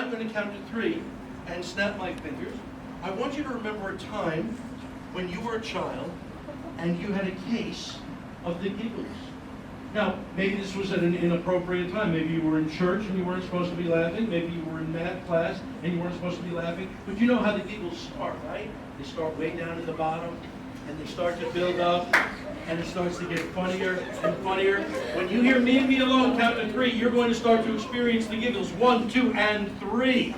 I'm going to count to 3 and snap my fingers. I want you to remember a time when you were a child and you had a case of the giggles. Now, maybe this was at an inappropriate time. Maybe you were in church and you weren't supposed to be laughing. Maybe you were in math class and you weren't supposed to be laughing. But you know how the giggles start, right? They start way down at the bottom and they start to build up and it starts to get funnier and funnier. When you hear me and me alone count to 3, you're going to start to experience the giggles. 1, 2, and 3.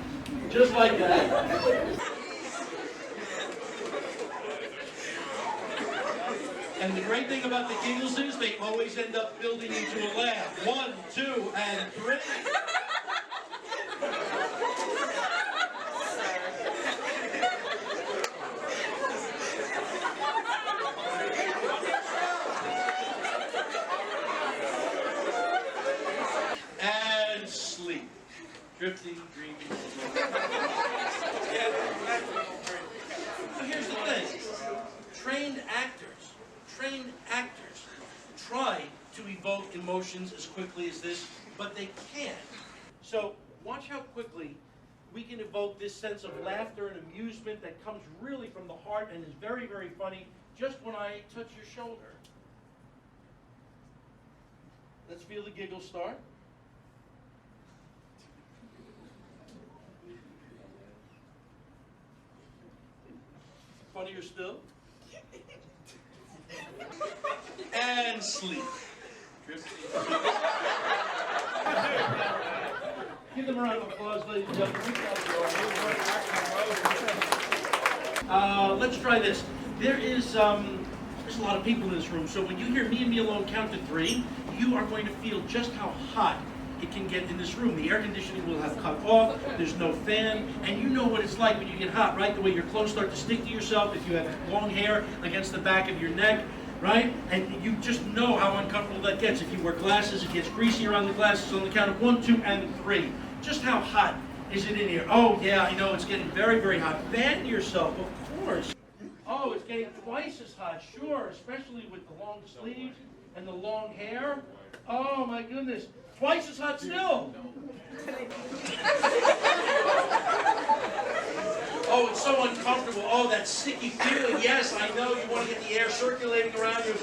Just like that. And the great thing about the giggles is they always end up building into a laugh. 1, 2, and 3. And sleep. Drifting, dreaming. So here's the thing. Trained actors try to evoke emotions as quickly as this, but they can't. So watch how quickly we can evoke this sense of laughter and amusement that comes really from the heart and is very, very funny just when I touch your shoulder. Let's feel the giggle start. Funnier still. And sleep. Give them a round of applause, ladies and gentlemen. Let's try this. There's a lot of people in this room, so when you hear me and me alone count to 3, you are going to feel just how hot it can get in this room. The air conditioning will have cut off, there's no fan, and you know what it's like when you get hot, right? The way your clothes start to stick to yourself if you have long hair against the back of your neck, right? And you just know how uncomfortable that gets. If you wear glasses, it gets greasy around the glasses. On the count of 1, 2, and 3. Just how hot is it in here? Oh yeah, I know it's getting very, very hot. Fan yourself, of course. Oh, it's getting twice as hot, sure, especially with the long sleeves and the long hair. Oh my goodness. Twice as hot still. Oh, it's so uncomfortable. Oh, that sticky feeling. Yes, I know. You want to get the air circulating around you.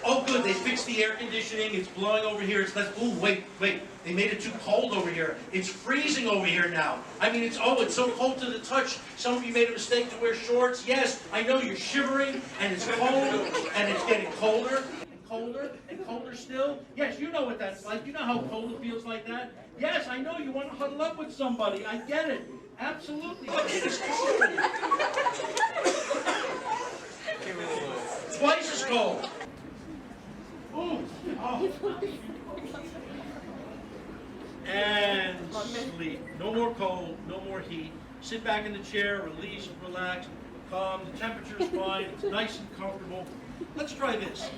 Oh, good. They fixed the air conditioning. It's blowing over here. It's less. Oh, wait. They made it too cold over here. It's freezing over here now. I mean, it's so cold to the touch. Some of you made a mistake to wear shorts. Yes, I know. You're shivering, and it's cold, and it's getting colder. Colder and colder still? Yes, you know what that's like. You know how cold it feels like that? Yes, I know you want to huddle up with somebody. I get it. Absolutely. But it is cold. Twice as cold. Ooh. Oh. And sleep. No more cold, no more heat. Sit back in the chair, release, relax, calm. The temperature is fine. It's nice and comfortable. Let's try this.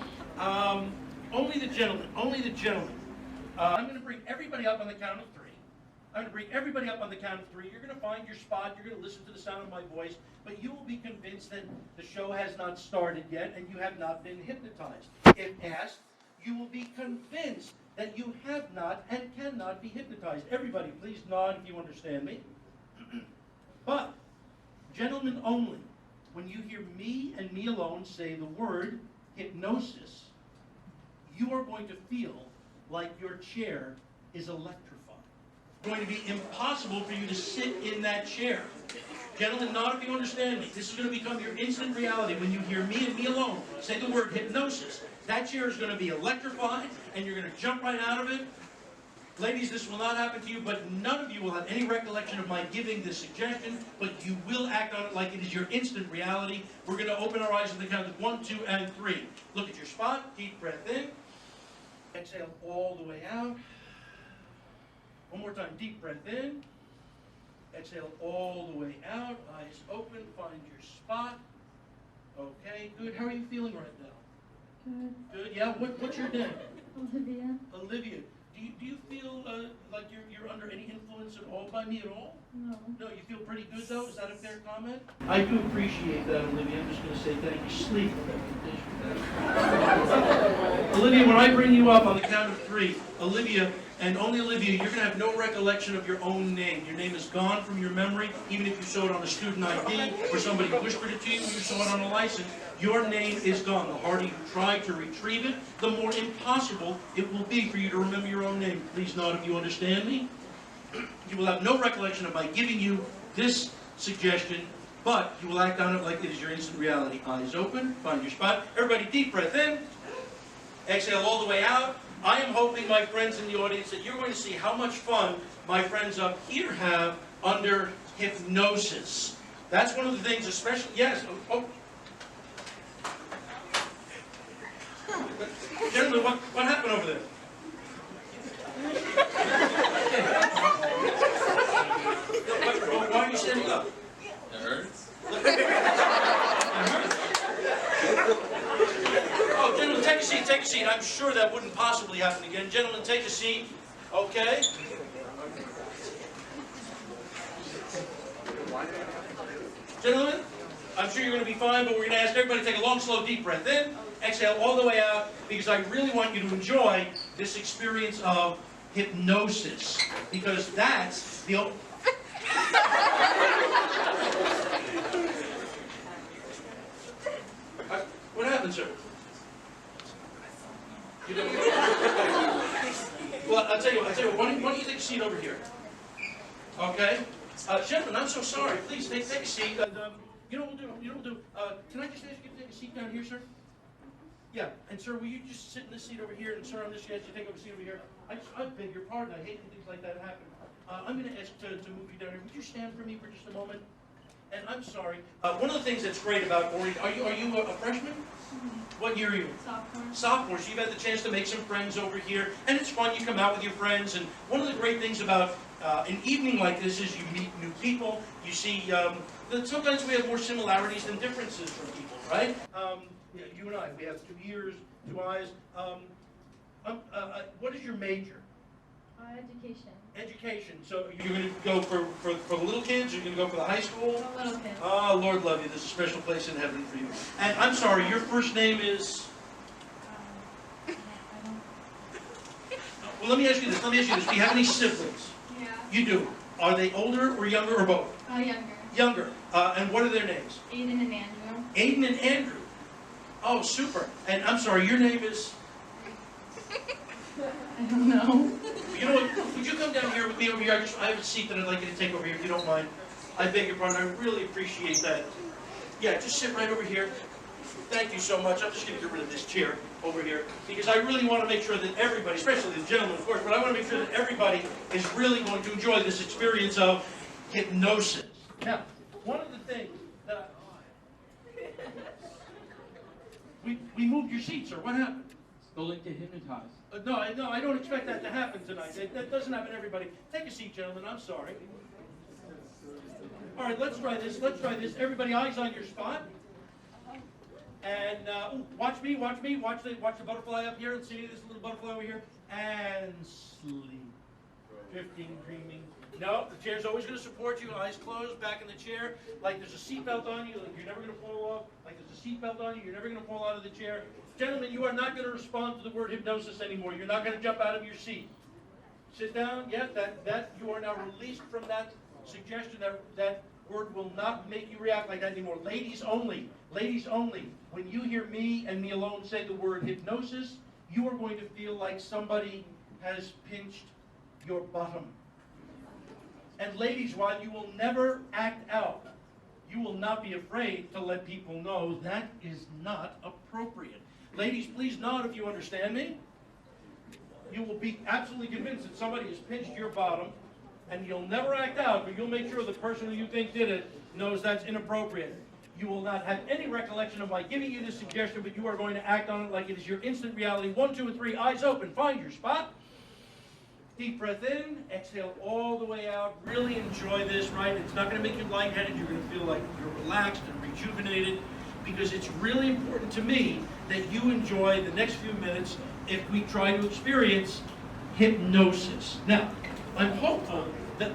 Only the gentlemen. I'm going to bring everybody up on the count of 3. You're going to find your spot. You're going to listen to the sound of my voice. But you will be convinced that the show has not started yet and you have not been hypnotized. If asked, you will be convinced that you have not and cannot be hypnotized. Everybody, please nod if you understand me. But, gentlemen only, when you hear me and me alone say the word hypnosis, you are going to feel like your chair is electrified. It's going to be impossible for you to sit in that chair. Gentlemen, nod if you understand me. This is going to become your instant reality when you hear me and me alone say the word hypnosis. That chair is going to be electrified, and you're going to jump right out of it. Ladies, this will not happen to you, but none of you will have any recollection of my giving this suggestion, but you will act on it like it is your instant reality. We're going to open our eyes at the count of 1, 2, and 3. Look at your spot. Deep breath in. Exhale all the way out. One more time. Deep breath in. Exhale all the way out. Eyes open. Find your spot. Okay, good. How are you feeling right now? Good. Good, yeah? What's your name? Olivia. Olivia. Do you feel like you're under any influence at all by me at all? No. No, you feel pretty good though? Is that a fair comment? I do appreciate that, Olivia. I'm just going to say thank you. Sleep. Olivia, when I bring you up on the count of 3, Olivia, And only Olivia, you're going to have no recollection of your own name. Your name is gone from your memory, even if you saw it on a student ID or somebody whispered it to you, or you saw it on a license. Your name is gone. The harder you try to retrieve it, the more impossible it will be for you to remember your own name. Please nod if you understand me. You will have no recollection of my giving you this suggestion, but you will act on it like it is your instant reality. Eyes open, find your spot. Everybody, deep breath in. Exhale all the way out. I am hoping, my friends in the audience, that you're going to see how much fun my friends up here have under hypnosis. That's one of the things, especially, yes, Gentlemen, what happened over there? Why are you standing up? It hurts. Oh, gentlemen, take a seat, take a seat. I'm sure that wouldn't possibly happen again. Gentlemen, take a seat. Okay? Gentlemen, I'm sure you're going to be fine, but we're going to ask everybody to take a long, slow, deep breath in. Exhale all the way out, because I really want you to enjoy this experience of hypnosis. Because that's the... What happened, sir? You don't... Well, I'll tell you what, why don't you take a seat over here? Okay? Gentlemen, I'm so sorry. Please, take a seat. You know what we'll do? Can I just ask you to take a seat down here, sir? Yeah, and sir, will you just sit in this seat over here, and sir, I'm just going to ask you to take over a seat over here. I beg your pardon, I hate when things like that happen. I'm going to ask to move you down here. Would you stand for me for just a moment? And I'm sorry. One of the things that's great about Ori, are you a freshman? Mm-hmm. What year are you? Sophomore. Sophomore, so you've had the chance to make some friends over here, and it's fun, you come out with your friends, and one of the great things about an evening like this is you meet new people, you see that sometimes we have more similarities than differences from people, right? Yeah, you and I, we have 2 ears, 2 eyes. What is your major? Education. Education. So you're going to go for the little kids, or you're going to go for the high school? For little kids. Oh, Lord love you. There's a special place in heaven for you. And I'm sorry, your first name is? I don't... Well, let me ask you this. Do you have any siblings? Yeah. You do. Are they older or younger or both? Younger. Younger. And what are their names? Aiden and Andrew. Aiden and Andrew. Oh, super. And I'm sorry, your name is? I don't know. You know what? Would you come down here with me over here? I have a seat that I'd like you to take over here, if you don't mind. I beg your pardon. I really appreciate that. Yeah, just sit right over here. Thank you so much. I'm just going to get rid of this chair over here, because I really want to make sure that everybody, especially the gentlemen, of course, but I want to make sure that everybody is really going to enjoy this experience of hypnosis. Now, one of the things that we moved your seat, sir. What happened? Going to hypnotize. No, I don't expect that to happen tonight. That doesn't happen to everybody. Take a seat, gentlemen. I'm sorry. All right, let's try this. Let's try this. Everybody, eyes on your spot. And watch me. Watch the butterfly up here. Let's see this little butterfly over here. And sleep. Drifting, dreaming. No, the chair's always going to support you. Eyes closed, back in the chair. Like there's a seatbelt on you. Like you're never going to fall off. Like there's a seatbelt on you. You're never going to fall out of the chair. Gentlemen, you are not going to respond to the word hypnosis anymore. You're not going to jump out of your seat. Sit down. Yeah, that you are now released from that suggestion. That word will not make you react like that anymore. Ladies only. Ladies only. When you hear me and me alone say the word hypnosis, you are going to feel like somebody has pinched your bottom. And ladies, while you will never act out, you will not be afraid to let people know that is not appropriate. Ladies, please nod if you understand me. You will be absolutely convinced that somebody has pinched your bottom, and you'll never act out, but you'll make sure the person who you think did it knows that's inappropriate. You will not have any recollection of my giving you this suggestion, but you are going to act on it like it is your instant reality. 1, 2, and 3, eyes open. Find your spot. Deep breath in, exhale all the way out. Really enjoy this, right? It's not going to make you lightheaded. You're going to feel like you're relaxed and rejuvenated, because it's really important to me that you enjoy the next few minutes if we try to experience hypnosis. Now, I'm hopeful that...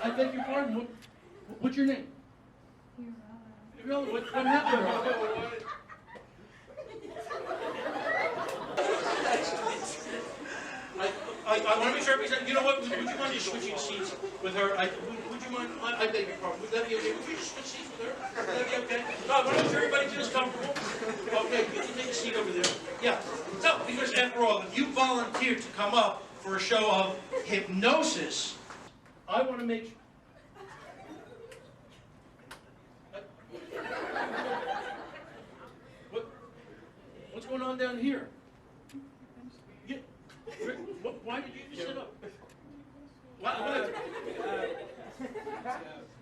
I beg your pardon. What's your name? Really? What happened? I want to make sure everybody's, you know what, would you mind just switching seats with her? Would you mind, I beg your pardon, would that be okay? Would you just switch seats with her? Would that be okay? No, I want to make sure everybody feels comfortable. Okay, you can take a seat over there. Yeah. No, because after all, if you volunteered to come up for a show of hypnosis, I want to make sure. What's going on down here? Why did you sit up? What?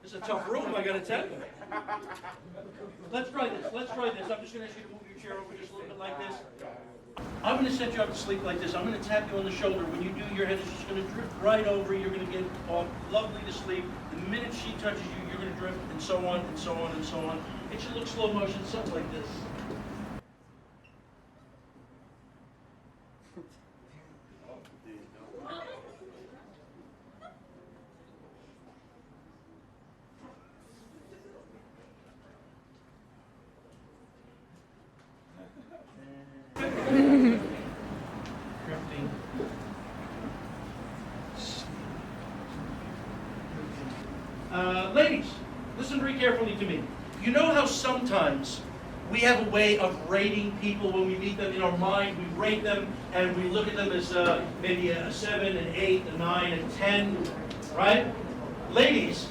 This is a tough room, I gotta tell you. Let's try this. I'm just gonna ask you to move your chair over just a little bit like this. I'm gonna set you up to sleep like this. I'm gonna tap you on the shoulder. When you do, your head is just gonna drift right over. You're gonna get off lovely to sleep. The minute she touches you, you're gonna drift, and so on, and so on, and so on. It should look slow motion, something like this. Drifting. Ladies, listen very carefully to me. You know how sometimes we have a way of rating people when we meet them in our mind? We rate them and we look at them as maybe a 7, an 8, a 9, a 10, right? Ladies,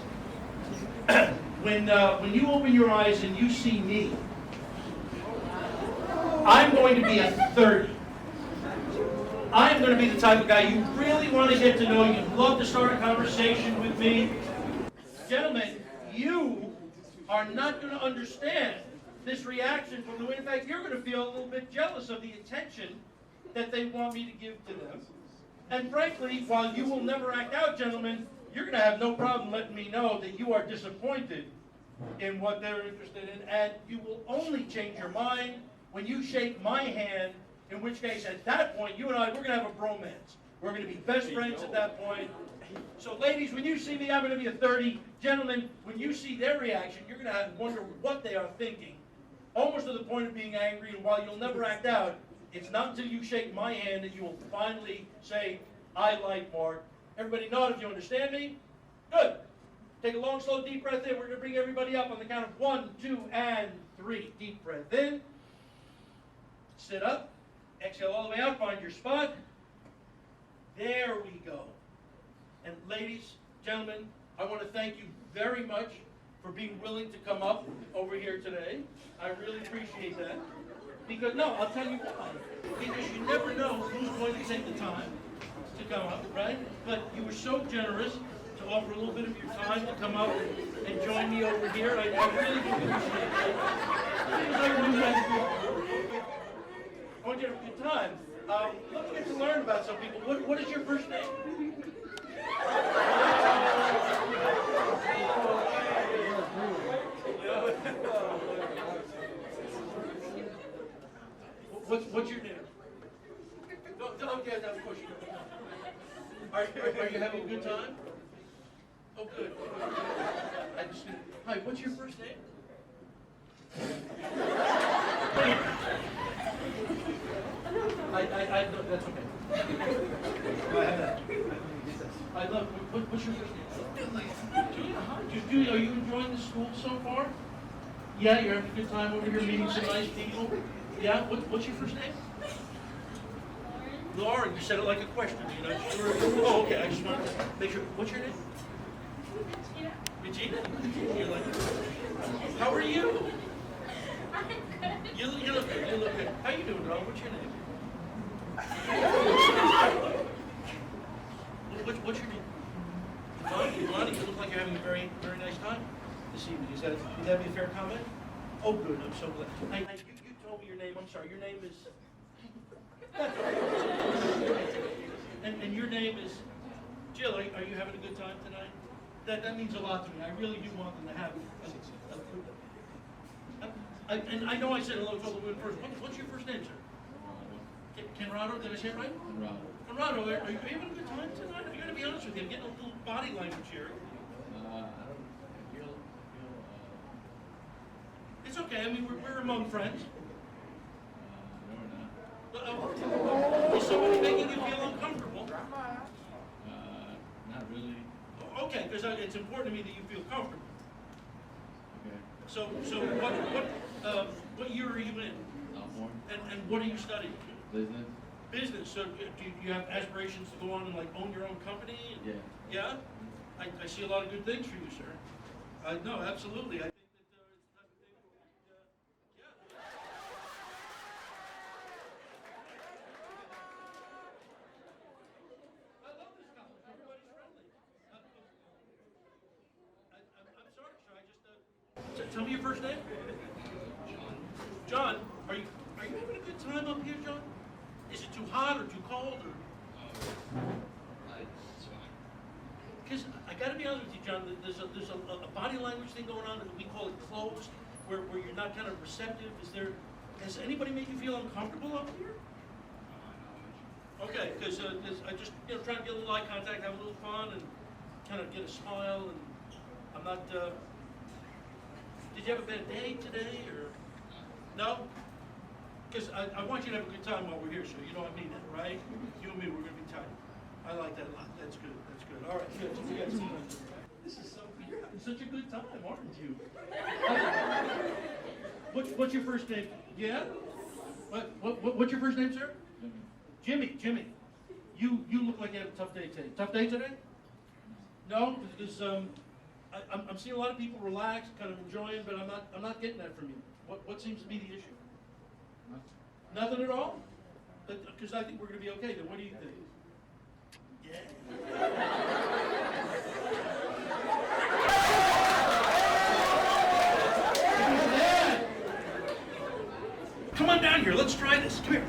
when you open your eyes and you see me, I'm going to be a 30. I'm going to be the type of guy you really want to get to know. You'd love to start a conversation with me. Gentlemen, you are not going to understand this reaction from the women. In fact, you're going to feel a little bit jealous of the attention that they want me to give to them. And frankly, while you will never act out, gentlemen, you're going to have no problem letting me know that you are disappointed in what they're interested in, and you will only change your mind when you shake my hand, in which case, at that point, you and I, we're going to have a bromance. We're going to be best friends at that point. So ladies, when you see me, I'm going to be a 30. Gentlemen, when you see their reaction, you're going to wonder what they are thinking, almost to the point of being angry, and while you'll never act out, it's not until you shake my hand that you will finally say, I like Mark. Everybody nod if you understand me. Good. Take a long, slow, deep breath in. We're going to bring everybody up on the count of 1, 2, and 3. Deep breath in. Sit up. Exhale all the way out. Find your spot. There we go. And ladies, gentlemen, I want to thank you very much for being willing to come up over here today. I really appreciate that. Because, no, I'll tell you why. Because you never know who's going to take the time to come up, right? But you were so generous to offer a little bit of your time to come up and join me over here. I really do appreciate it. I want you to have a good time. Let's get to learn about some people. What is your first name? What's your name? Don't get that push. Are you having a good time? Oh, good. Hi, what's your first name? That's okay. I love. What's your first name? Julia. Hi, Julia. Are you enjoying the school so far? Yeah, you're having a good time over here meeting some nice people. Yeah. What's your first name? Lauren. You said it like a question. You're not sure. Oh, okay. I just wanted to make sure. What's your name? Regina. You're like. How are you? You look good. You look good. How you doing, Ron? What's your name? What's your name? Lonnie, you look like you're having a very, very nice time this evening. Would that be a fair comment? Oh, good. I'm so glad. You told me your name. I'm sorry. Your name is... and your name is... Jill, are you having a good time tonight? That means a lot to me. I really do want them to have and I know I said hello to all the women first. What's your first name, sir? Conrado, did I say it right? Conrado, are you having a good time tonight? I gotta be honest with you, I'm getting a little body language here. okay. I mean, we're among friends. No, we're not. Is somebody making you feel uncomfortable? Not really. Okay, because it's important to me that you feel comfortable. Okay. So what year are you in? Sophomore. And what are you studying? Business. Business. So do you have aspirations to go on and like own your own company? Yeah. Yeah? I see a lot of good things for you, sir. No, absolutely. I think that it's the type of thing where we, yeah. I love this college. Everybody's friendly. I'm sorry, sir. Tell me your first name. John, are you having a good time up here, John? Is it too hot or too cold or? It's fine. Because I got to be honest with you, John. There's a body language thing going on that we call it closed, where you're not kind of receptive. Has anybody made you feel uncomfortable up here? Okay, because I just trying to get a little eye contact, have a little fun, and kind of get a smile. And I'm not. Did you have a bad day today, or no? Because I want you to have a good time while we're here, so you know I mean that, right? You and me, we're going to be tight. I like that a lot. That's good. That's good. All right, good. You guys, this is so good. You're having such a good time, aren't you? What's your first name? Yeah? What's your first name, sir? Jimmy. You look like you had a tough day today. Tough day today? No? Because I'm seeing a lot of people relax, kind of enjoying, but I'm not getting that from you. What seems to be the issue? Nothing at all? Because I think we're going to be okay. Then what do you think? Yeah. Come on down here. Let's try this. Come here.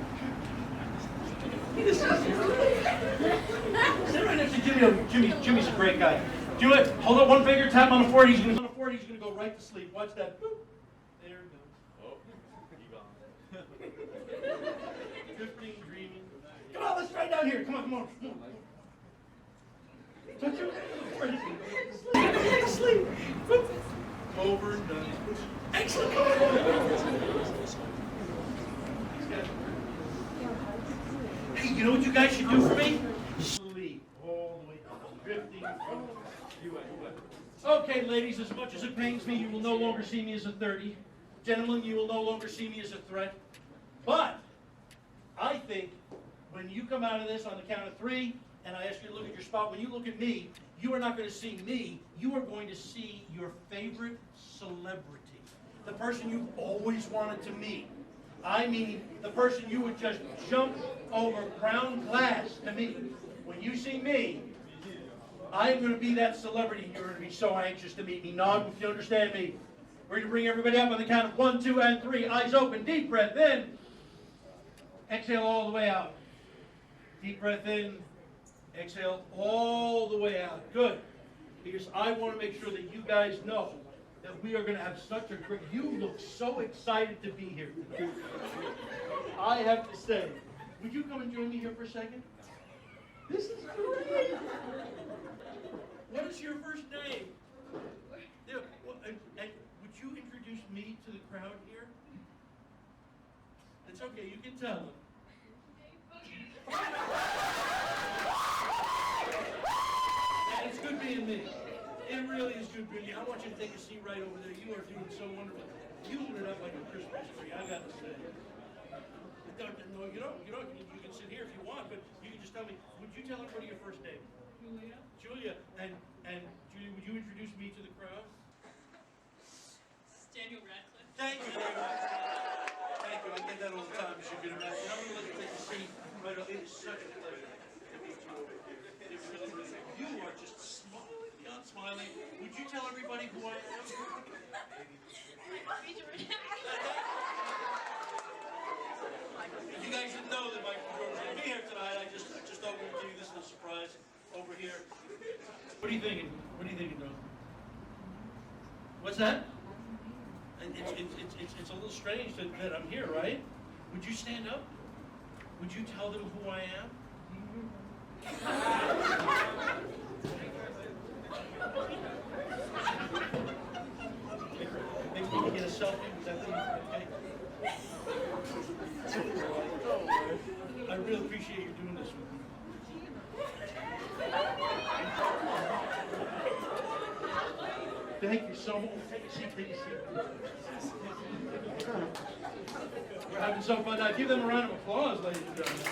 Sit right next to Jimmy. Jimmy's a great guy. Do it. Hold up one finger. Tap on the forehead. He's going to go right to sleep. Watch that. Boop. There it goes. Oh, you gone. Drifting, dreaming. Come on, let's try it down here. Come on. Touch your sleep. Over and done. Excellent. Hey, you know what you guys should do for me? Sleep all the way down. Drifting. Okay, ladies, as much as it pains me, you will no longer see me as a 30. Gentlemen, you will no longer see me as a threat. But I think when you come out of this on the count of 3, and I ask you to look at your spot, when you look at me, you are not going to see me. You are going to see your favorite celebrity, the person you've always wanted to meet. I mean, the person you would just jump over ground glass to meet. When you see me, I'm going to be that celebrity, and you're going to be so anxious to meet me. Nod if you understand me. We're going to bring everybody up on the count of 1, 2, and 3. Eyes open. Deep breath in. Exhale all the way out. Deep breath in. Exhale all the way out. Good. Because I want to make sure that you guys know that we are going to have such a great... You look so excited to be here today. I have to say, would you come and join me here for a second? This is great. What is your first name? Yeah, and would you introduce me to the crowd here? It's okay, you can tell them. And it's good being me. It really is good being me. I want you to take a seat right over there. You are doing so wonderful. You lit it up like a Christmas tree, I got to say. No, you don't. You can sit here if you want, but you can just tell me. Would you tell everybody your first name? Julia. And Julia, would you introduce me to the crowd? Daniel Radcliffe. Thank you. Thank you. I get that all the time. You should get a message. I'm going to let you take a seat. Right up. It is such a pleasure to meet you over here. It really is. You are just smiling beyond smiling. Would you tell everybody who I am? You guys didn't know that my performer was going to be here tonight. I just thought we would do this as a surprise over here. What are you thinking? What are you thinking, though? What's that? It's a little strange that I'm here, right? Would you stand up? Would you tell them who I am? Maybe we can get a selfie. Was that the Okay. I really appreciate you doing this with me. Thank you so much. Take a seat, take a seat. We're having some fun now. Give them a round of applause, ladies and gentlemen.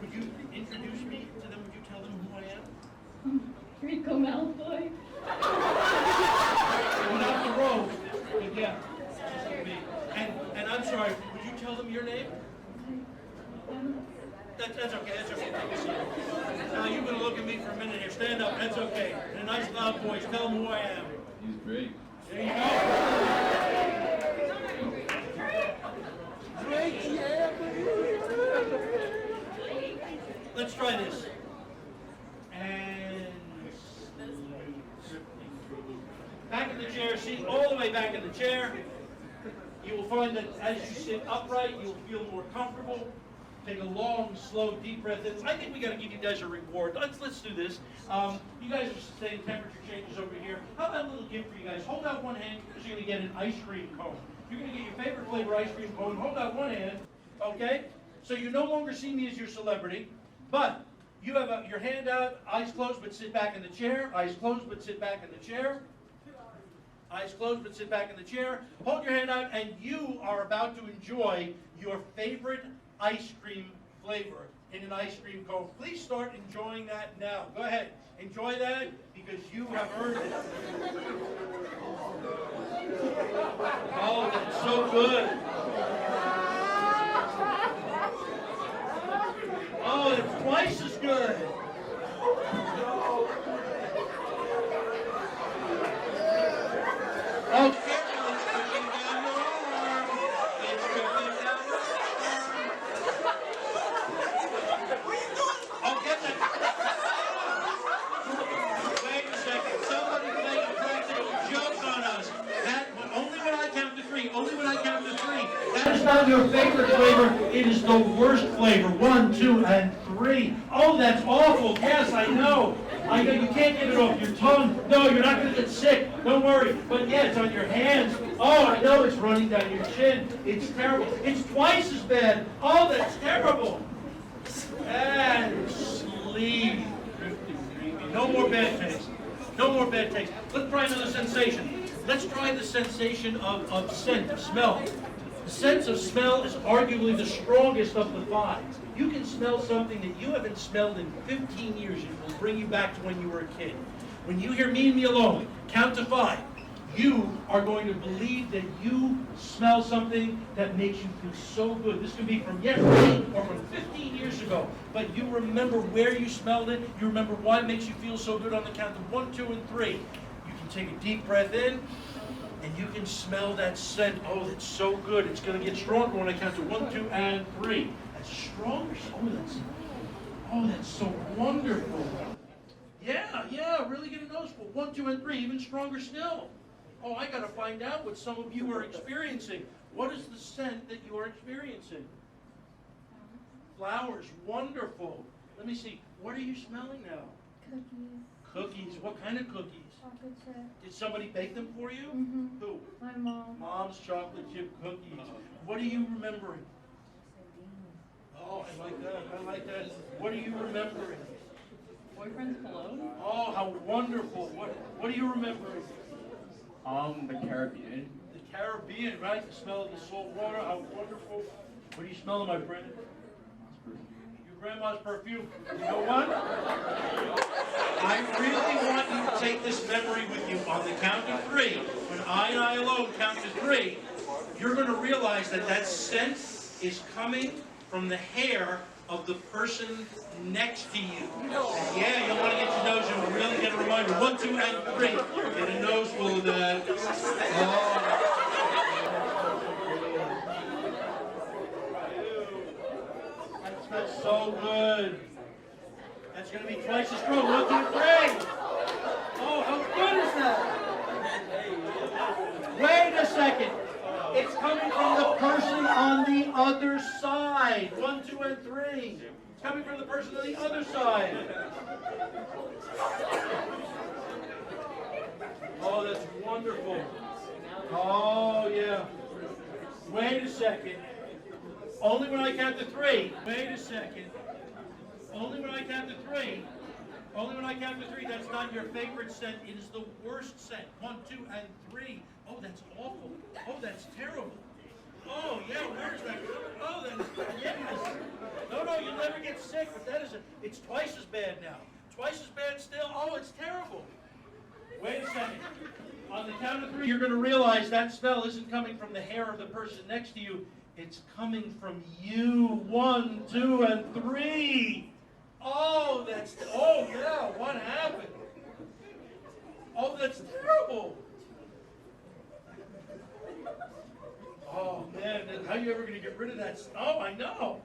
Would you introduce me to them? Would you tell them who I am? Rico Malfoy. Well, not the robe, but yeah, just like me. And I'm sorry, would you tell them your name? That's okay, that's okay. Take a seat. Now you're going to look at me for a minute here. Stand up, that's okay. In a nice loud voice, tell them who I am. He's great. There you go. Great, yeah. Let's try this. And back in the chair, seat all the way back in the chair. You will find that as you sit upright, you'll feel more comfortable. Take a long, slow, deep breath in. I think we got to give you guys a reward. Let's do this. You guys are saying temperature changes over here. How about a little gift for you guys? Hold out one hand because you're going to get an ice cream cone. You're going to get your favorite flavor ice cream cone. Hold out one hand, okay? So you no longer see me as your celebrity, but you have your hand out, eyes closed, but sit back in the chair. Eyes closed, but sit back in the chair. Eyes closed, but sit back in the chair. Hold your hand out, and you are about to enjoy your favorite ice cream flavor in an ice cream cone. Please start enjoying that now. Go ahead. Enjoy that because you have earned it. Oh, that's so good. Oh, it's twice as good. Oh, careful, it's pushing down your arm. It's pushing down your arm. Oh, get that. Wait a second. Somebody played a practical joke on us. That, only when I count to three. Only when I count to three. That is not your favorite flavor. It is the worst flavor. 1, 2, and 3. Oh, that's awful. Yes, I know. I know you can't get it off your tongue. No, you're not going to get sick. Don't worry. But yeah, it's on your hands. Oh, I know it's running down your chin. It's terrible. It's twice as bad. Oh, that's terrible. And sleep. No more bad taste. No more bad taste. Let's try another sensation. Let's try the sensation of scent, of smell. The sense of smell is arguably the strongest of the 5. You can smell something that you haven't smelled in 15 years. It will bring you back to when you were a kid. When you hear me and me alone, count to 5. You are going to believe that you smell something that makes you feel so good. This could be from yesterday or from 15 years ago. But you remember where you smelled it. You remember why it makes you feel so good on the count of 1, 2, and 3. You can take a deep breath in. And you can smell that scent. Oh, that's so good. It's going to get stronger when I count to 1, 2, and 3. That's stronger. Oh, that's so wonderful. Yeah, really get a noticeable. 1, 2, and 3, even stronger still. Oh, I got to find out what some of you are experiencing. What is the scent that you are experiencing? Flowers. Wonderful. Let me see. What are you smelling now? Cookies. Cookies. What kind of cookies? Chocolate chip. Did somebody bake them for you? Mm-hmm. Who? My mom. Mom's chocolate chip cookies. What are you remembering? Oh, I like that. I like that. What are you remembering? Boyfriend's cologne? Oh, how wonderful. What are you remembering? The Caribbean. The Caribbean, right? The smell of the salt water. How wonderful. What are you smelling, my friend? Your grandma's perfume. You know what? I really want you to take this memory with you on the count of 3. When I alone count to 3, you're going to realize that that scent is coming from the hair of the person next to you. And yeah, you'll want to get your nose and really get a reminder. 1, 2, and 3. Get a nose full of that. Oh. That smells so good. That's going to be twice as strong. 1, 2, 3. Oh, how good is that? Wait a second. It's coming from the person on the other side. 1, 2, and 3. It's coming from the person on the other side. Oh, that's wonderful. Oh, yeah. Wait a second. Only when I count to 3. Wait a second. Only when I count to 3. Only when I count to 3. That's not your favorite scent. It is the worst scent. 1, 2, and 3. Oh, that's awful. Oh, that's terrible. Oh, yeah, where's that? Oh, that is, yes. No, you'll never get sick, but that is it's twice as bad now. Twice as bad still. Oh, it's terrible. Wait a second. On the count of 3, you're going to realize that smell isn't coming from the hair of the person next to you. It's coming from you. 1, 2, and 3. Oh, oh yeah, what happened? Oh, that's terrible. Oh man, how are you ever going to get rid of that? Oh, I know.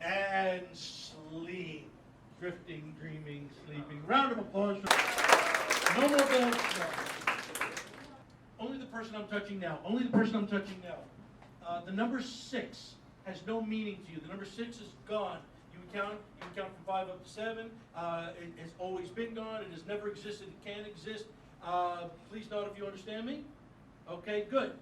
And sleep. Drifting, dreaming, sleeping. Round of applause for no more bells. Only the person I'm touching now. Only the person I'm touching now. The number 6 has no meaning to you. The number 6 is gone. You can count from 5 up to 7. It has always been gone. It has never existed. It can't exist. Please note if you understand me. Okay, good.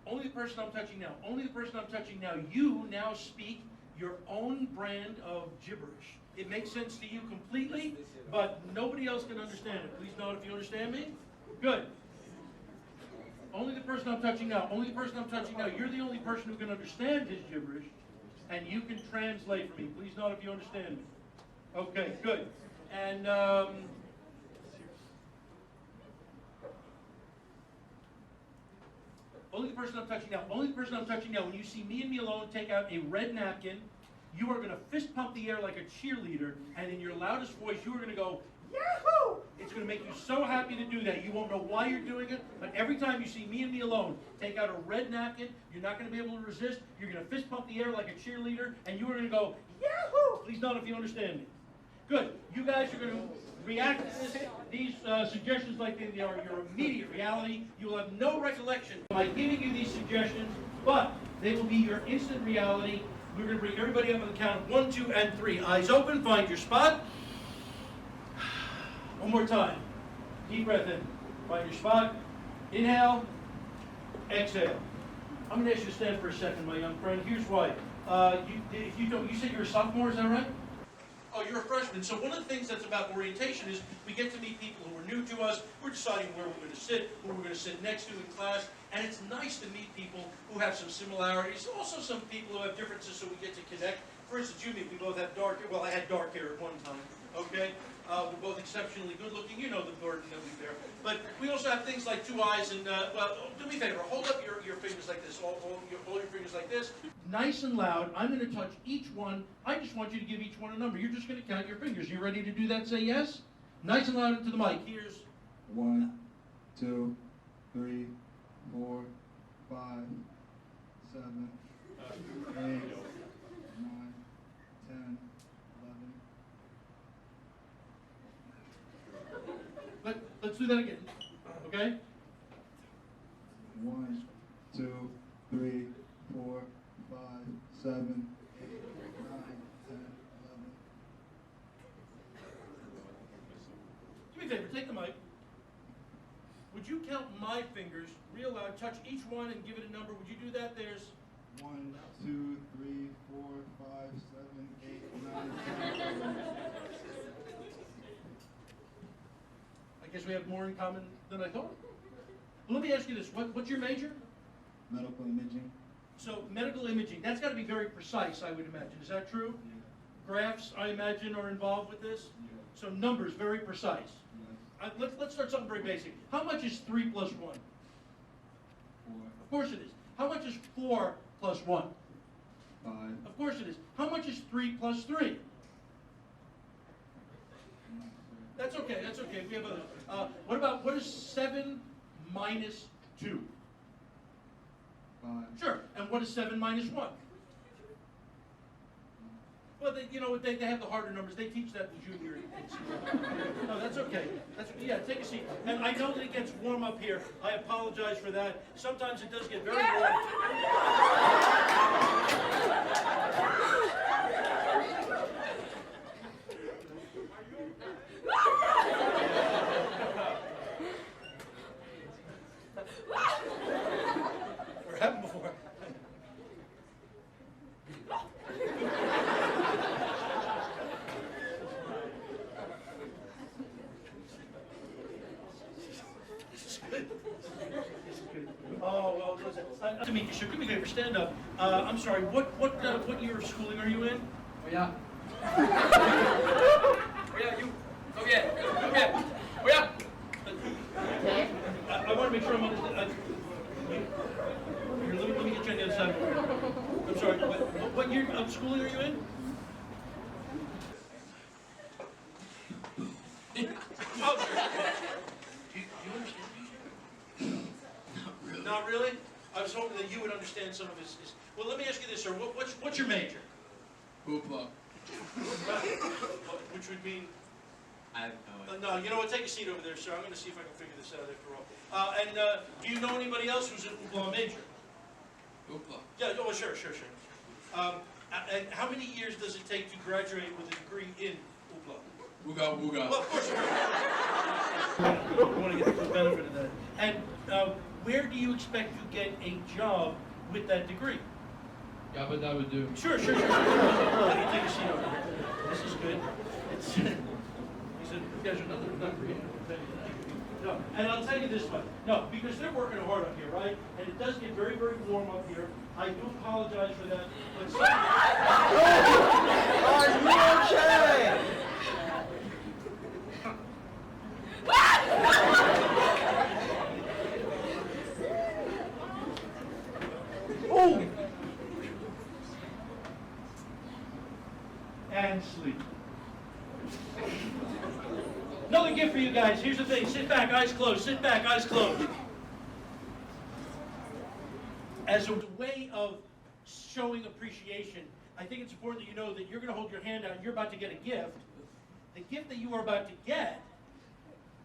Only the person I'm touching now. Only the person I'm touching now. You now speak your own brand of gibberish. It makes sense to you completely, but nobody else can understand it. Please note if you understand me. Good. Only the person I'm touching now. Only the person I'm touching now. You're the only person who can understand his gibberish, and you can translate for me. Please note if you understand me. Okay, good. And only the person I'm touching now. Only the person I'm touching now. When you see me and me alone, take out a red napkin. You are going to fist pump the air like a cheerleader, and in your loudest voice, you are going to go, Yahoo! It's going to make you so happy to do that. You won't know why you're doing it, but every time you see me and me alone, take out a red napkin. You're not going to be able to resist. You're going to fist pump the air like a cheerleader, and you are going to go, Yahoo! Please note if you understand me. Good. You guys are going to react to these suggestions like they are your immediate reality. You will have no recollection by giving you these suggestions, but they will be your instant reality. We're going to bring everybody up on the count of 1, 2, and 3. Eyes open. Find your spot. One more time. Deep breath in. Find your spot. Inhale. Exhale. I'm going to ask you to stand for a second, my young friend. Here's why. You said you're a sophomore, is that right? Oh, you're a freshman. So one of the things that's about orientation is we get to meet people who are new to us. We're deciding where we're going to sit, who we're going to sit next to in class. And it's nice to meet people who have some similarities, also some people who have differences so we get to connect. For instance, you and me, we both have dark hair. Well, I had dark hair at one time, okay? We're both exceptionally good looking. You know the burden that we bear. But we also have things like 2 eyes and, well, do me a favor. Hold up your fingers like this. Hold your fingers like this. Nice and loud. I'm going to touch each one. I just want you to give each one a number. You're just going to count your fingers. You ready to do that? Say yes. Nice and loud into the mic. Here's 1, 2, 3, 4, 5, 7, 8, 9, 10, 11. Let's do that again. Okay? 1, 2, 3, 4, 5, 7, 8, 9, 10, 11. Do me a favor, take the mic. Would you count my fingers real loud, touch each one and give it a number? Would you do that? There's 1, 2, 3, 4, 5, 7, 8, 9, 10, 11. I guess we have more in common than I thought. Well, let me ask you this. What's your major? Medical imaging. So medical imaging, that's got to be very precise, I would imagine. Is that true? Yeah. Graphs, I imagine, are involved with this? Yeah. So numbers, very precise. Yes. Let's start something very basic. How much is 3 plus 1? 4. Of course it is. How much is 4 plus 1? 5. Of course it is. How much is 3 plus 3? That's okay, that's okay. We have others. What is 7 minus 2? 5. Sure. And what is 7 minus 1? Well, they have the harder numbers. They teach that in junior in school. No, that's okay. Yeah, take a seat. And I know that it gets warm up here. I apologize for that. Sometimes it does get very warm. What happened before? Oh, well, listen. To meet you, sure. Give me a favor. Stand up. I'm sorry. What year of schooling are you in? Oh yeah. Oh yeah, you. Oh yeah. Oh yeah. Oh yeah. I want to make sure I'm understanding. Here, let me get you on the other side. I'm sorry. What year of schooling are you in? Oh, do you understand? Not really? I was hoping that you would understand some of his. Well, let me ask you this, sir. What's your major? Hoopla. Which would mean? I have no idea. No, you know what? Take a seat over there, sir. I'm going to see if I can figure this out after all. Do you know anybody else who's an Oopla major? Hoopla. Yeah, oh, sure. And how many years does it take to graduate with a degree in Oopla? Wooga wooga. Well, of course you want to get the full benefit of that. And where do you expect to get a job with that degree? Yabba dabba do. Sure. Let me take a seat over here. This is good. He said, you guys are not reading. No, and I'll tell you this much. No, because they're working hard up here, right? And it does get very, very warm up here. I do apologize for that. But Are you okay? oh! And sleep. Another gift for you guys. Here's the thing. Sit back, eyes closed. Sit back, eyes closed. As a way of showing appreciation, I think it's important that you know that you're going to hold your hand out and you're about to get a gift. The gift that you are about to get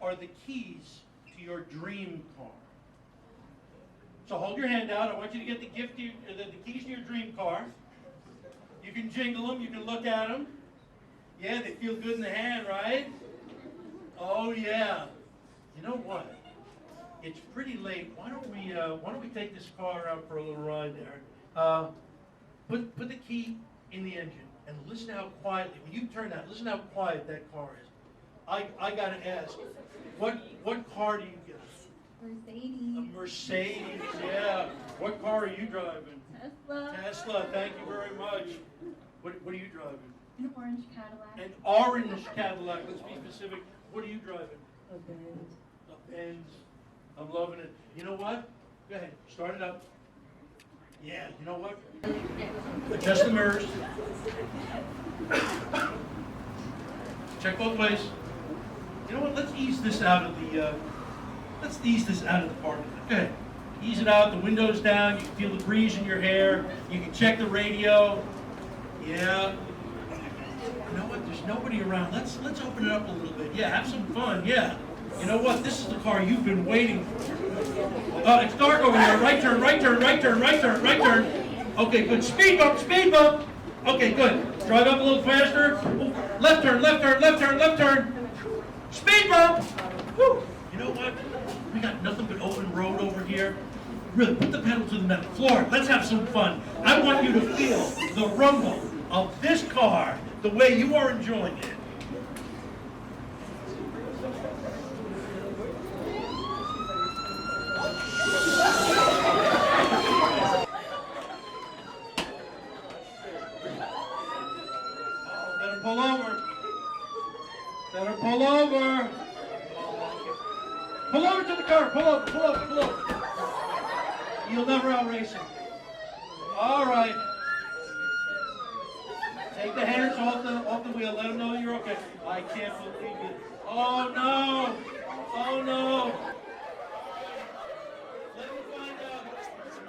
are the keys to your dream car. So hold your hand out. I want you to get the gift to the keys to your dream car. You can jingle them. You can look at them. Yeah, they feel good in the hand, right? Oh yeah. You know what? It's pretty late. Why don't we take this car out for a little ride there? Put the key in the engine and listen how quietly. When you turn that, listen how quiet that car is. I gotta ask, what car do you get? Mercedes. A Mercedes, yeah. What car are you driving? Tesla. Tesla, thank you very much. What are you driving? An orange Cadillac. An orange Cadillac, let's be specific. What are you driving? A Benz. A Benz. I'm loving it. You know what? Go ahead, start it up. Yeah, you know what? Adjust the mirrors. Check both ways. You know what? Let's ease this out of the parking lot. Go ahead. Ease it out. The window's down. You can feel the breeze in your hair. You can check the radio. Yeah. You know what? There's nobody around. Let's open it up a little bit. Yeah, have some fun. Yeah. You know what? This is the car you've been waiting for. It's dark over there. Right turn, right turn, right turn, right turn, right turn. Okay, good. Speed bump, speed bump. Okay, good. Drive up a little faster. Left turn, left turn, left turn, left turn. Speed bump. Woo. You know what? We got nothing but open road over here. Really, put the pedal to the metal. Florham, let's have some fun. I want you to feel the rumble of this car the way you are enjoying it. Better pull over. Better pull over. Pull over to the car. Pull over, pull over, pull over. You'll never outrace him. All right. Take the hands off the wheel. Let him know you're okay. I can't believe it. Oh no. Oh no. Let me find out.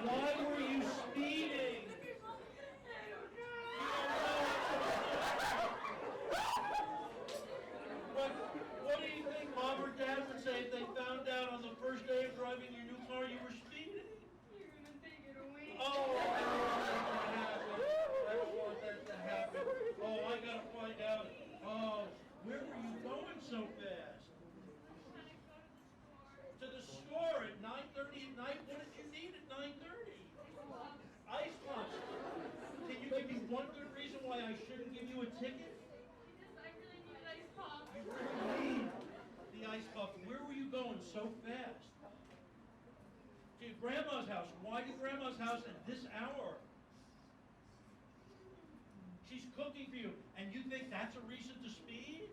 Why were you speeding? Grandma's house. Why to Grandma's house at this hour? She's cooking for you, and you think that's a reason to speed?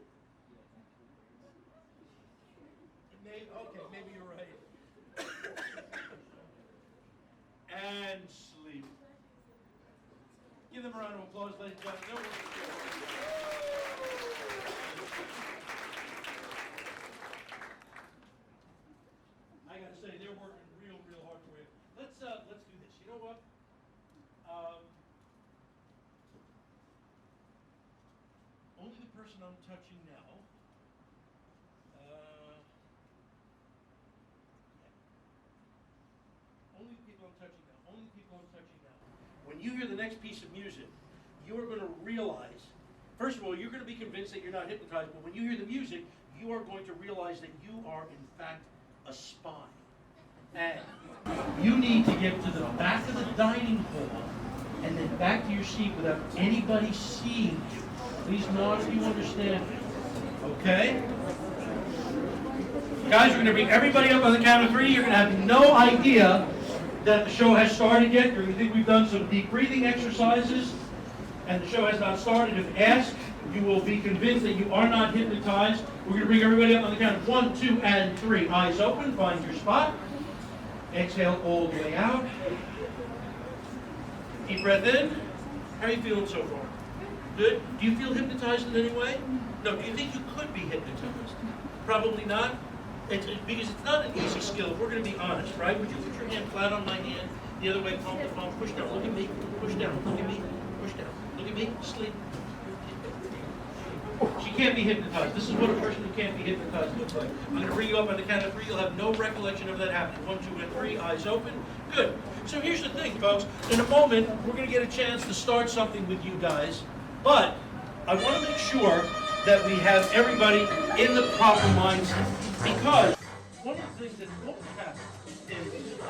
Maybe you're right. And sleep. Give them a round of applause, ladies and gentlemen. I gotta say, they're working real hard for you. Let's do this. You know what? Only the person I'm touching now. Only the people I'm touching now. Only the people I'm touching now. When you hear the next piece of music, you are going to realize, first of all, you're going to be convinced that you're not hypnotized, but when you hear the music, you are going to realize that you are, in fact, a spy. And you need to get to the back of the dining hall and then back to your seat without anybody seeing you. Please nod if you understand me. Okay? Guys, we're going to bring everybody up on the count of 3. You're going to have no idea that the show has started yet. You're going to think we've done some deep breathing exercises, and the show has not started. If asked, you will be convinced that you are not hypnotized. We're going to bring everybody up on the count of 1, 2, and 3. Eyes open. Find your spot. Exhale all the way out. Deep breath in. How are you feeling so far? Good. Do you feel hypnotized in any way? No. Do you think you could be hypnotized? Probably not. Because it's not an easy skill, if we're going to be honest, right? Would you put your hand flat on my hand, the other way, palm to palm, push down, look at me, push down, look at me, push down, look at me, sleep. She can't be hypnotized. This is what a person who can't be hypnotized looks like. I'm going to bring you up on the count of 3. You'll have no recollection of that happening. 1, 2, and 3, eyes open. Good. So here's the thing, folks. In a moment, we're going to get a chance to start something with you guys, but I want to make sure that we have everybody in the proper mindset. Because one of the things that won't happen is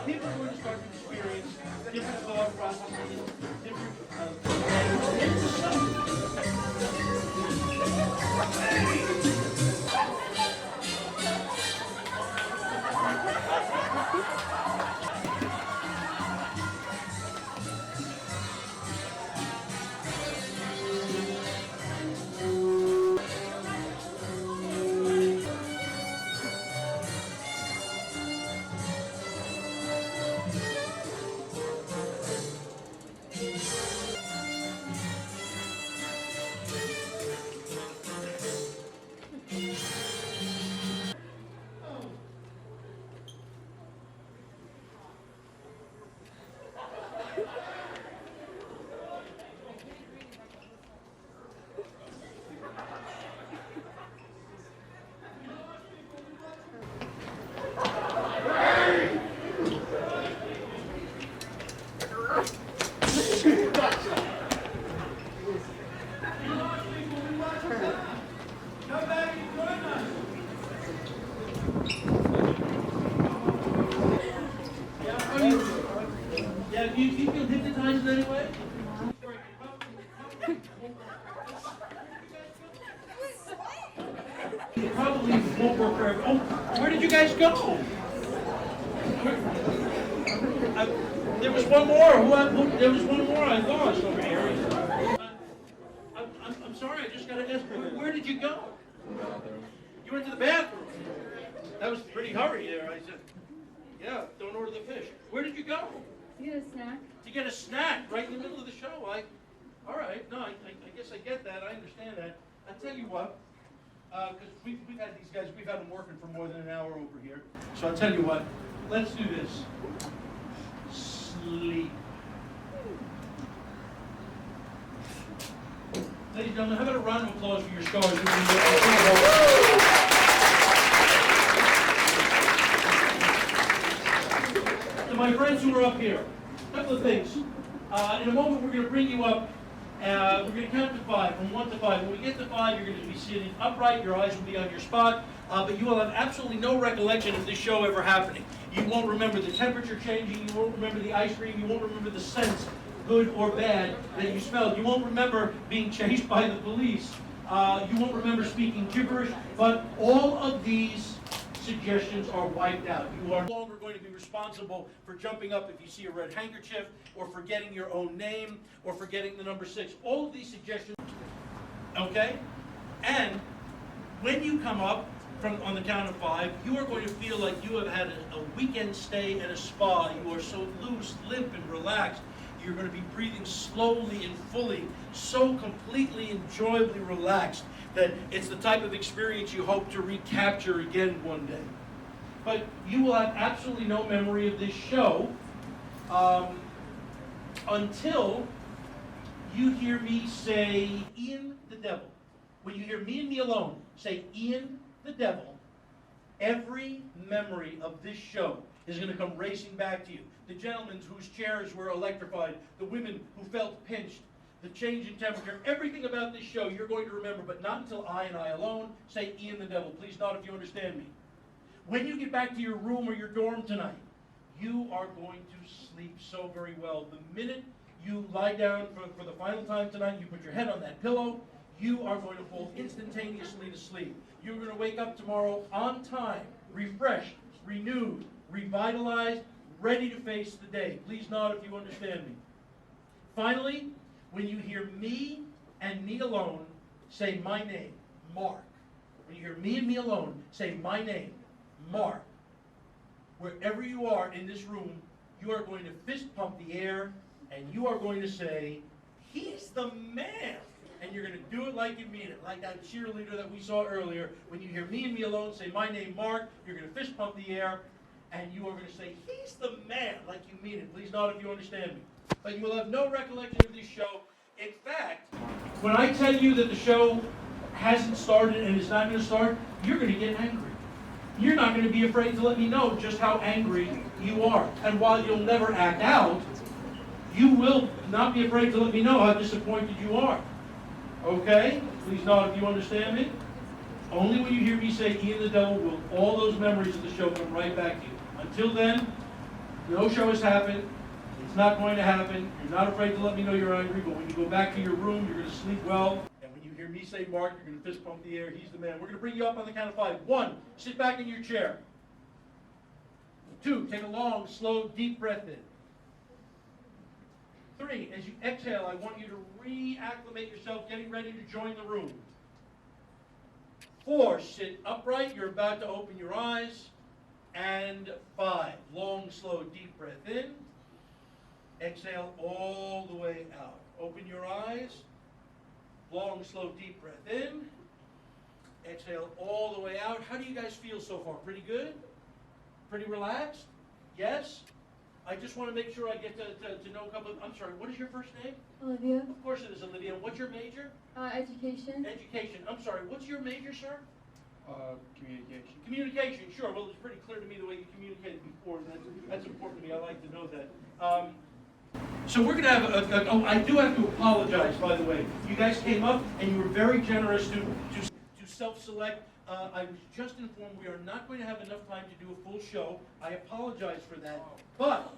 people are going to start to experience different thought processes, different Do you feel hypnotized in any way? It probably won't work for everyone. Oh, where did you guys go? There was one more. There was one more I lost over here. I'm sorry, I just got to ask, where did you go? You went to the bathroom. That was pretty hurry there. I said, yeah, don't order the fish. Where did you go? To get a snack. To get a snack right in the middle of the show. All right, no, I guess I get that. I understand that. I tell you what, because we've had these guys, we've had them working for more than an hour over here. So I'll tell you what, let's do this. Sleep. Ladies and gentlemen, how about a round of applause for your stars? To my friends who are up here, a couple of things. In a moment, we're going to bring you up. We're going to count to 5, from 1 to 5. When we get to 5, you're going to be sitting upright. Your eyes will be on your spot. But you will have absolutely no recollection of this show ever happening. You won't remember the temperature changing. You won't remember the ice cream. You won't remember the scents, good or bad, that you smelled. You won't remember being chased by the police. You won't remember speaking gibberish. But all of these suggestions are wiped out. You are no longer going to be responsible for jumping up if you see a red handkerchief, or forgetting your own name, or forgetting the number 6. All of these suggestions, okay? And when you come up on the count of 5, you are going to feel like you have had a weekend stay at a spa. You are so loose, limp, and relaxed. You're going to be breathing slowly and fully, so completely enjoyably relaxed that it's the type of experience you hope to recapture again one day. But you will have absolutely no memory of this show until you hear me say, Ian the Devil. When you hear me and me alone say, Ian the Devil, every memory of this show is going to come racing back to you. The gentlemen whose chairs were electrified, the women who felt pinched, the change in temperature, everything about this show you're going to remember, but not until I and I alone say Ian the Devil. Please nod if you understand me. When you get back to your room or your dorm tonight, you are going to sleep so very well. The minute you lie down for the final time tonight, you put your head on that pillow, you are going to fall instantaneously to sleep. You're going to wake up tomorrow on time, refreshed, renewed, revitalized, ready to face the day. Please nod if you understand me. Finally, when you hear me and me alone say my name, Mark. When you hear me and me alone say my name, Mark. Wherever you are in this room, you are going to fist pump the air and you are going to say, he's the man. And you're going to do it like you mean it, like that cheerleader that we saw earlier. When you hear me and me alone say my name, Mark, you're going to fist pump the air and you are going to say, he's the man, like you mean it. Please nod if you understand me. But you will have no recollection of this show. In fact, when I tell you that the show hasn't started and is not going to start, you're going to get angry. You're not going to be afraid to let me know just how angry you are. And while you'll never act out, you will not be afraid to let me know how disappointed you are. Okay? Please nod if you understand me. Only when you hear me say Ian the Devil will all those memories of the show come right back to you. Until then, no show has happened. It's not going to happen. You're not afraid to let me know you're angry, but when you go back to your room, you're going to sleep well. And when you hear me say Mark, you're going to fist pump the air. He's the man. We're going to bring you up on the count of 5. 1, sit back in your chair. 2, take a long, slow, deep breath in. 3, as you exhale, I want you to reacclimate yourself, getting ready to join the room. 4, sit upright. You're about to open your eyes. And 5, long, slow, deep breath in. Exhale all the way out. Open your eyes. Long, slow, deep breath in. Exhale all the way out. How do you guys feel so far? Pretty good? Pretty relaxed? Yes? I just want to make sure I get to know a couple of... I'm sorry, what is your first name? Olivia. Of course it is Olivia. What's your major? Education. Education. I'm sorry, what's your major, sir? Communication. Communication, sure. Well, it's pretty clear to me the way you communicated before. That's important to me. I like to know that. So we're going to have oh, I do have to apologize, by the way. You guys came up and you were very generous to self-select. I was just informed we are not going to have enough time to do a full show. I apologize for that. But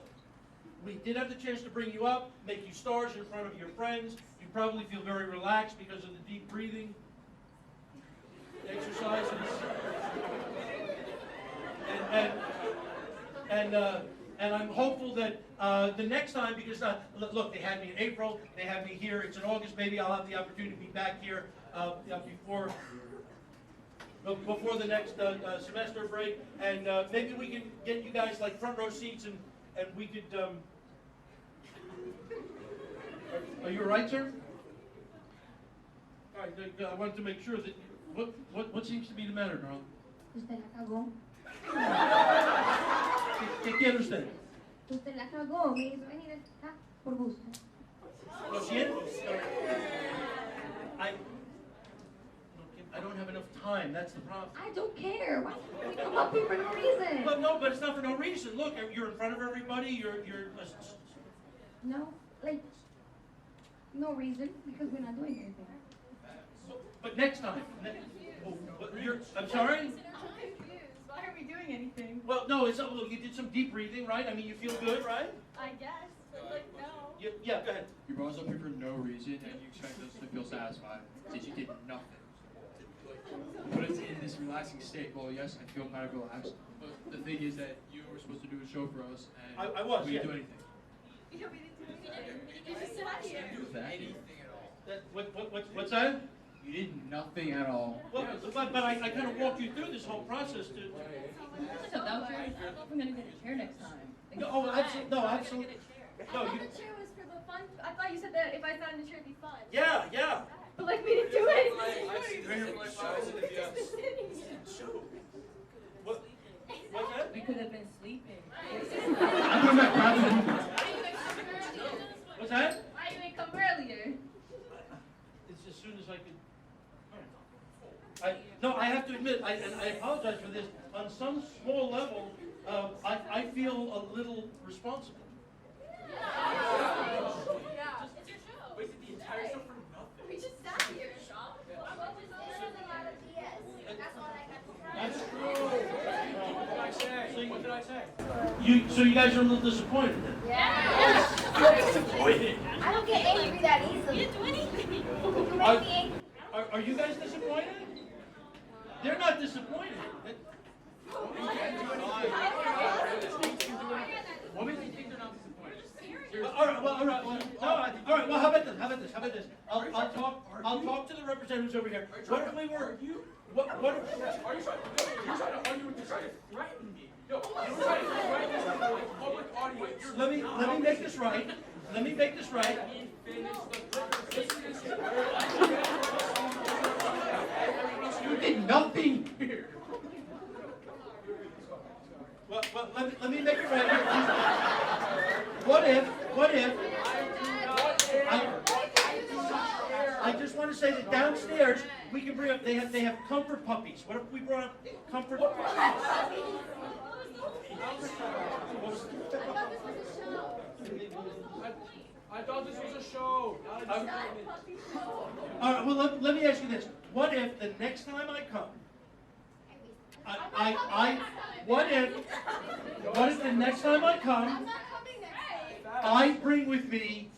we did have the chance to bring you up, make you stars in front of your friends. You probably feel very relaxed because of the deep breathing exercises. And I'm hopeful that the next time, because look, they had me in April, they had me here. It's in August. Maybe I'll have the opportunity to be back here before the next semester break, and maybe we can get you guys like front row seats, and we could. Are you all right, sir? All right. I wanted to make sure that what seems to be the matter, darling? Usted la cagó. ¿Qué quiere usted? Usted la cagó. Me hizo venir acá por gusto. Lo siento. I don't have enough time. That's the problem. I don't care. Why do you come up here for no reason? But no, but it's not for no reason. Look, you're in front of everybody. You're. No, like no reason because we're not doing anything. But next time. I'm sorry. I'm confused. Why aren't we doing anything? Well, no, it's look. You did some deep breathing, right? I mean, you feel good, right? I guess, but like no. Yeah. Go ahead. You brought us up here for no reason, and you expect us to feel satisfied since you did nothing. put us in this relaxing state. Well, yes, I feel kind of relaxed, but the thing is that you were supposed to do a show for us, and I was, we didn't yeah. do anything. Yeah, we didn't do anything. You just sat here. Anything at all. What's that? You did nothing at all. Well, but I kind of walked you through this whole process to. So vouchers, I'm gonna get a chair next time. No, oh, absolutely, no, absolutely. I No, thought you. the chair was for the fun. I thought you said that if I sat in the chair, it'd be fun. Yeah, yeah. But like, we didn't do anything. I've seen this in my files in the Just sitting here. What? What's that? We could have been sleeping. I'm doing that practice. What's that? Why you didn't come earlier? It's as soon as I could. No, I have to admit, and I apologize for this. On some small level, I feel a little responsible. Yeah. It's your show. Wasted the entire show for nothing. We just sat here. That's true. What did I say? What did I say? So you guys are a little disappointed then? Yeah. Disappointed. I don't get angry that easily. You didn't do anything. You make me angry. Are you guys disappointed? They're not disappointed. What makes you think they're not disappointed? All right. Well, how about this? I'll talk to the representatives over here. What if we were? What? Are you trying to argue with this? You're trying to threaten me. No, you're trying to threaten me with public audience. Let me make this right. Let me make this right. You did nothing here. Well, let me make it right. What if? I just want to say that downstairs we can bring up. They have comfort puppies. What if we brought up comfort? I thought this was a show. All right. Well, let me ask you this. What if the next time I come, what if the next time I come, I'm not coming next time. I bring with me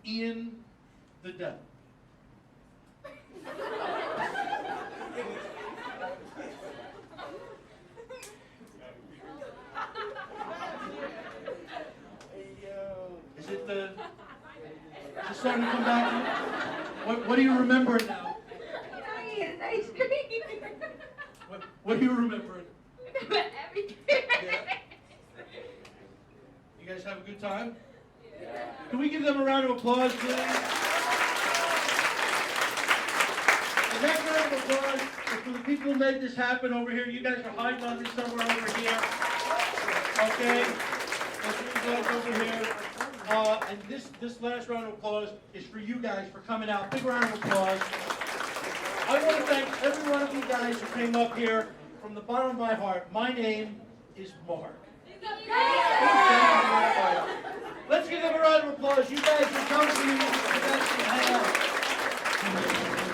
Ian the devil? Is it starting to come back? What do you remember now? Ice cream. What do you remember? Everything. You guys have a good time? Can we give them a round of applause, please? The next round of applause is for the people who made this happen over here. You guys are hiding on this somewhere over here. Okay? Let's get you guys over here. And this last round of applause is for you guys for coming out. Big round of applause. I want to thank every one of you guys who came up here from the bottom of my heart. My name is Mark. Let's give them a round of applause. You guys are coming to me. You guys can hang out.